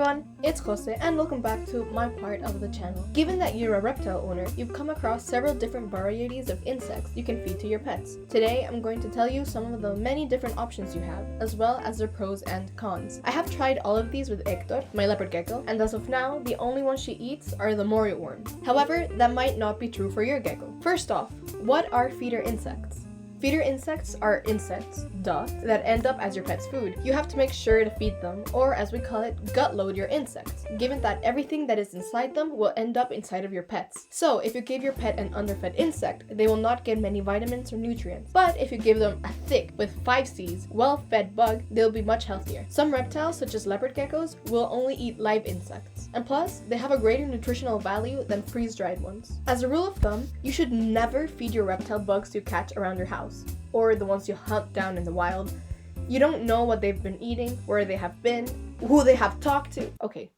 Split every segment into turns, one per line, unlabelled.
everyone, it's Jose and welcome back to my part of the channel. Given that you're a reptile owner, you've come across several different varieties of insects you can feed to your pets. Today, I'm going to tell you some of the many different options you have, as well as their pros and cons. I have tried all of these with Hector, my leopard gecko, and as of now, the only ones she eats are the moray worms. However, that might not be true for your gecko. First off, what are feeder insects? Feeder insects are insects, that end up as your pet's food. You have to make sure to feed them, or as we call it, gut load your insects, given that everything that is inside them will end up inside of your pets. So if you give your pet an underfed insect, they will not get many vitamins or nutrients. But if you give them a thick, with 5 C's, well-fed bug, they'll be much healthier. Some reptiles, such as leopard geckos, will only eat live insects. And plus, they have a greater nutritional value than freeze-dried ones. As a rule of thumb, you should never feed your reptile bugs you catch around your house, or the ones you hunt down in the wild. You don't know what they've been eating, where they have been, who they have talked to. Okay,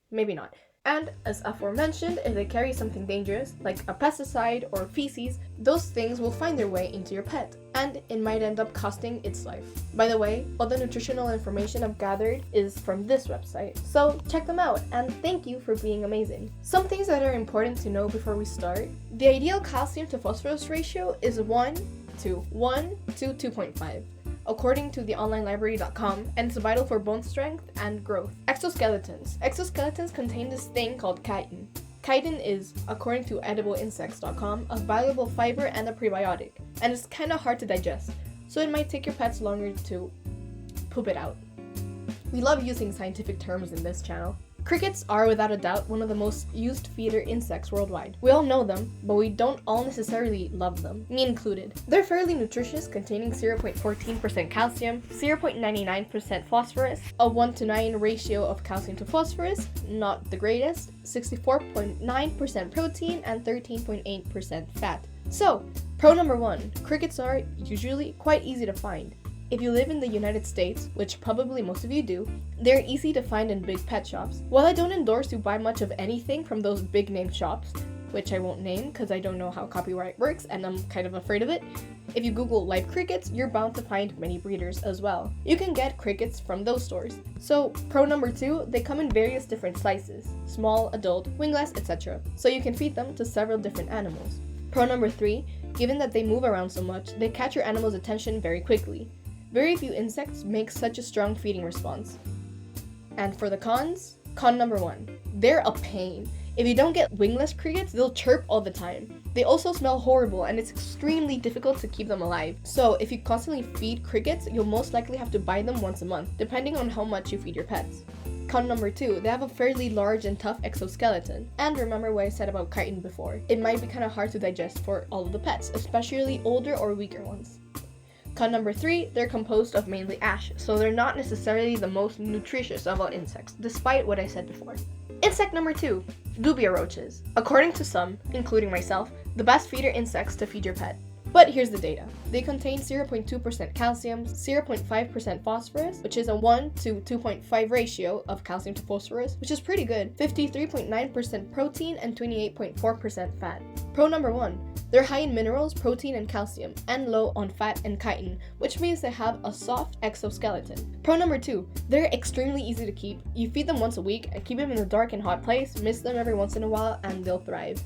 maybe not. And as aforementioned, if they carry something dangerous, like a pesticide or feces, those things will find their way into your pet, and it might end up costing its life. By the way, all the nutritional information I've gathered is from this website, so check them out, and thank you for being amazing. Some things that are important to know before we start: the ideal calcium to phosphorus ratio is 1 to 2.5. according to the onlinelibrary.com, and it's vital for bone strength and growth. Exoskeletons. Exoskeletons contain this thing called chitin. Chitin is, according to edibleinsects.com, a valuable fiber and a prebiotic, and it's kind of hard to digest, so it might take your pets longer to poop it out. We love using scientific terms in this channel. Crickets are without a doubt one of the most used feeder insects worldwide. We all know them, but we don't all necessarily love them, me included. They're fairly nutritious, containing 0.14% calcium, 0.99% phosphorus, a 1:9 ratio of calcium to phosphorus, not the greatest, 64.9% protein, and 13.8% fat. So, pro number 1, crickets are usually quite easy to find. If you live in the United States, which probably most of you do, they're easy to find in big pet shops. While I don't endorse you buy much of anything from those big name shops, which I won't name because I don't know how copyright works and I'm kind of afraid of it, if you Google live crickets, you're bound to find many breeders as well. You can get crickets from those stores. So, pro number 2, they come in various different sizes: small, adult, wingless, etc. So you can feed them to several different animals. Pro number 3, given that they move around so much, they catch your animal's attention very quickly. Very few insects make such a strong feeding response. And for the cons? Con number 1, they're a pain. If you don't get wingless crickets, they'll chirp all the time. They also smell horrible, and it's extremely difficult to keep them alive. So if you constantly feed crickets, you'll most likely have to buy them once a month, depending on how much you feed your pets. Con number 2, they have a fairly large and tough exoskeleton. And remember what I said about chitin before. It might be kind of hard to digest for all of the pets, especially older or weaker ones. Con number 3, they're composed of mainly ash, so they're not necessarily the most nutritious of all insects, despite what I said before. Insect number 2, dubia roaches. According to some, including myself, the best feeder insects to feed your pet. But here's the data. They contain 0.2% calcium, 0.5% phosphorus, which is a 1 to 2.5 ratio of calcium to phosphorus, which is pretty good, 53.9% protein, and 28.4% fat. Pro number 1, they're high in minerals, protein, and calcium, and low on fat and chitin, which means they have a soft exoskeleton. Pro number 2, they're extremely easy to keep. You feed them once a week and keep them in a dark and hot place, mist them every once in a while, and they'll thrive.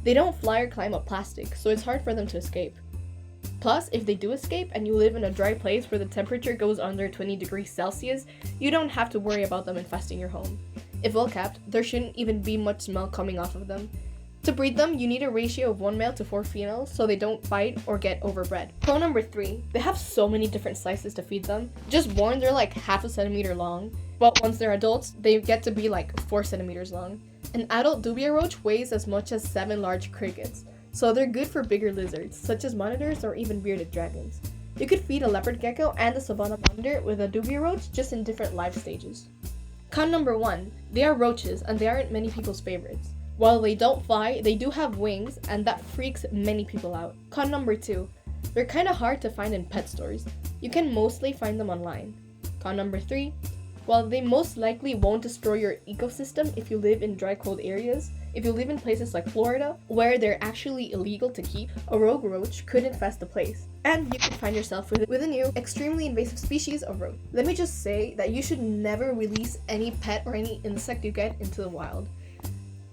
They don't fly or climb up plastic, so it's hard for them to escape. Plus, if they do escape and you live in a dry place where the temperature goes under 20 degrees Celsius, you don't have to worry about them infesting your home. If well kept, there shouldn't even be much smell coming off of them. To breed them, you need a ratio of 1 male to 4 females so they don't fight or get overbred. Pro number 3, they have so many different sizes to feed them. Just born, they're like half a centimeter long, but once they're adults, they get to be like 4 centimeters long. An adult dubia roach weighs as much as 7 large crickets, so they're good for bigger lizards, such as monitors or even bearded dragons. You could feed a leopard gecko and a savanna monitor with a dubia roach, just in different life stages. Con number 1, they are roaches and they aren't many people's favorites. While they don't fly, they do have wings, and that freaks many people out. Con number 2, they're kinda hard to find in pet stores. You can mostly find them online. Con number 3, while they most likely won't destroy your ecosystem if you live in dry, cold areas, If you live in places like Florida, where they're actually illegal to keep, a rogue roach could infest the place, and you could find yourself with a new, extremely invasive species of roach. Let me just say that you should never release any pet or any insect you get into the wild.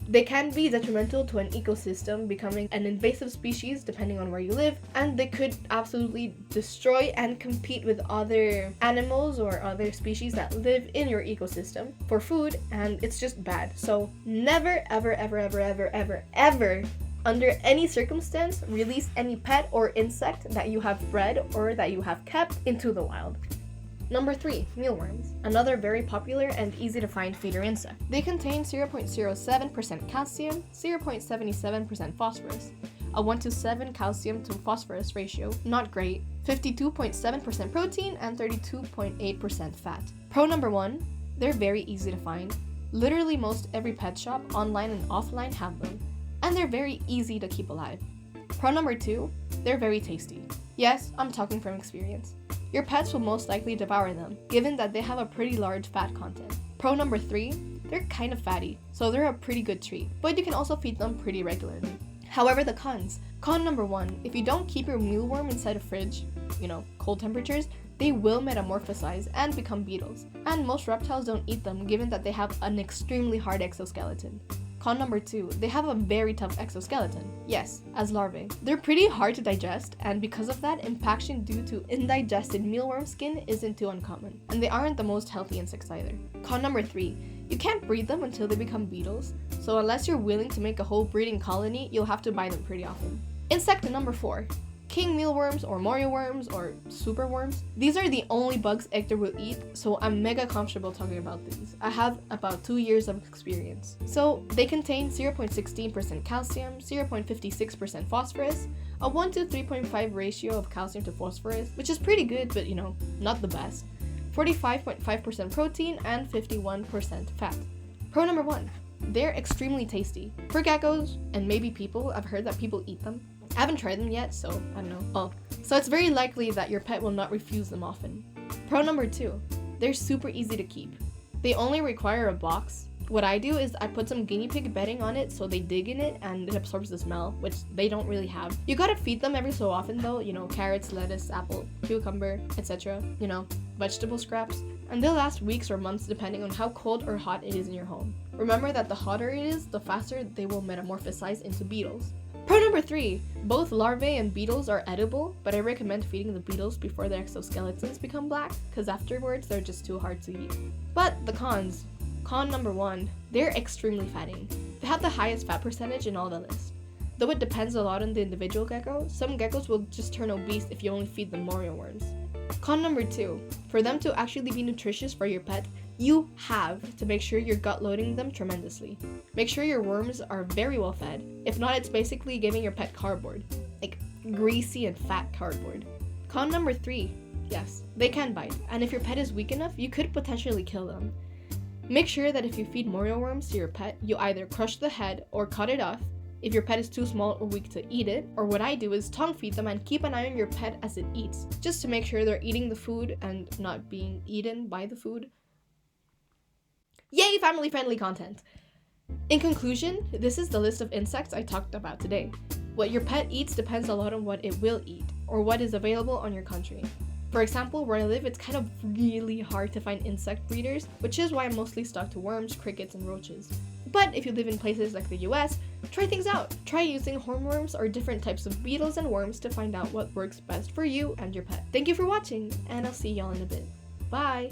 They can be detrimental to an ecosystem, becoming an invasive species depending on where you live, and they could absolutely destroy and compete with other animals or other species that live in your ecosystem for food, and it's just bad. So never, ever, ever, ever, ever, ever, ever, under any circumstance, release any pet or insect that you have bred or that you have kept into the wild. Number 3, mealworms. Another very popular and easy to find feeder insect. They contain 0.07% calcium, 0.77% phosphorus, a 1:7 calcium to phosphorus ratio, not great, 52.7% protein, and 32.8% fat. Pro number 1, they're very easy to find. Literally most every pet shop, online and offline, have them, and they're very easy to keep alive. Pro number 2, they're very tasty. Yes, I'm talking from experience. Your pets will most likely devour them, given that they have a pretty large fat content. Pro number 3, they're kind of fatty, so they're a pretty good treat, but you can also feed them pretty regularly. However, the cons. Con number 1, if you don't keep your mealworm inside a fridge, cold temperatures, they will metamorphosize and become beetles. And most reptiles don't eat them, given that they have an extremely hard exoskeleton. Con number 2, they have a very tough exoskeleton. Yes, as larvae. They're pretty hard to digest, and because of that, impaction due to indigested mealworm skin isn't too uncommon. And they aren't the most healthy insects either. Con number 3, you can't breed them until they become beetles, so unless you're willing to make a whole breeding colony, you'll have to buy them pretty often. Insect number 4, king mealworms or Mario worms or super worms. These are the only bugs Hector will eat, so I'm mega comfortable talking about these. I have about 2 years of experience. So they contain 0.16% calcium, 0.56% phosphorus, a 1 to 3.5 ratio of calcium to phosphorus, which is pretty good, but not the best, 45.5% protein, and 51% fat. Pro number 1, they're extremely tasty. For geckos, and maybe people, I've heard that people eat them. I haven't tried them yet, so I don't know. So it's very likely that your pet will not refuse them often. Pro number 2, they're super easy to keep. They only require a box. What I do is I put some guinea pig bedding on it so they dig in it and it absorbs the smell, which they don't really have. You gotta feed them every so often though, carrots, lettuce, apple, cucumber, etc. Vegetable scraps. And they'll last weeks or months depending on how cold or hot it is in your home. Remember that the hotter it is, the faster they will metamorphosize into beetles. Pro number 3, both larvae and beetles are edible, but I recommend feeding the beetles before their exoskeletons become black, because afterwards they're just too hard to eat. But the cons. Con number 1, they're extremely fattening. They have the highest fat percentage in all the list. Though it depends a lot on the individual gecko, some geckos will just turn obese if you only feed them Mario worms. Con number 2, for them to actually be nutritious for your pet, you have to make sure you're gut loading them tremendously. Make sure your worms are very well fed. If not, it's basically giving your pet cardboard. Like greasy and fat cardboard. Con number 3, yes, they can bite, and if your pet is weak enough, you could potentially kill them. Make sure that if you feed Mario worms to your pet, you either crush the head or cut it off if your pet is too small or weak to eat it, or what I do is tongue feed them and keep an eye on your pet as it eats, just to make sure they're eating the food and not being eaten by the food. Yay, family-friendly content! In conclusion, this is the list of insects I talked about today. What your pet eats depends a lot on what it will eat, or what is available on your country. For example, where I live, it's kind of really hard to find insect breeders, which is why I'm mostly stuck to worms, crickets, and roaches. But if you live in places like the US, try things out. Try using hornworms or different types of beetles and worms to find out what works best for you and your pet. Thank you for watching, and I'll see y'all in a bit. Bye!